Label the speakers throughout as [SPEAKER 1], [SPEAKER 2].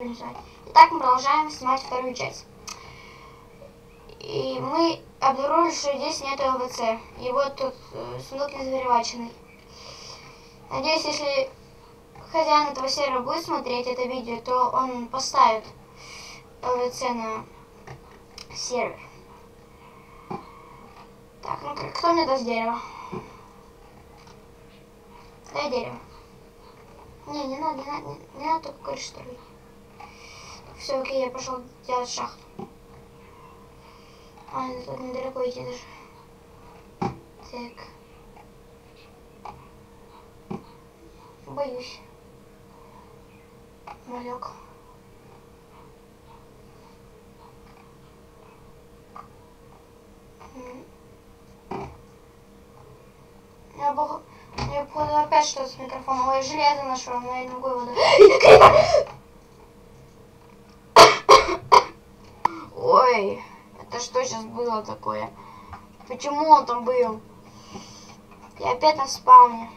[SPEAKER 1] Итак, мы продолжаем снимать вторую часть. И мы обнаружили, что здесь нет ЛВЦ. И вот тут сундук незавереваченный. Надеюсь, если хозяин этого сервера будет смотреть это видео, то он поставит ЛВЦ на сервер. Так, ну кто мне даст дерево? Дай дерево. Не надо, не надо только крышу строить. Все, окей, я пошел делать шахту. А, тут недалеко идти даже. Так. Боюсь. Малек. Я походу опять что-то с микрофоном. Ой, железо нашел, но я не могу его... Ой, это что сейчас было такое? Почему он там был? Я опять на спауне.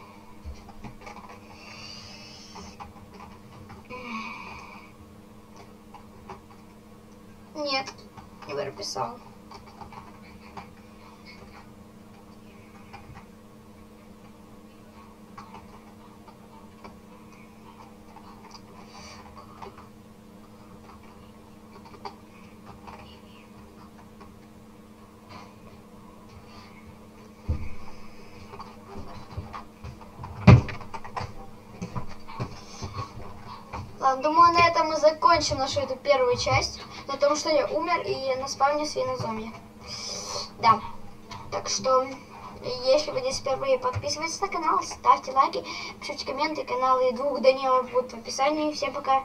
[SPEAKER 1] Нет, не прописал. Ладно, думаю, на этом мы закончим нашу эту первую часть, потому что я умер и на спавне свинозомби. Да, так что, если вы здесь впервые, подписывайтесь на канал, ставьте лайки, пишите комменты, каналы двух Данилов будут в описании. Всем пока!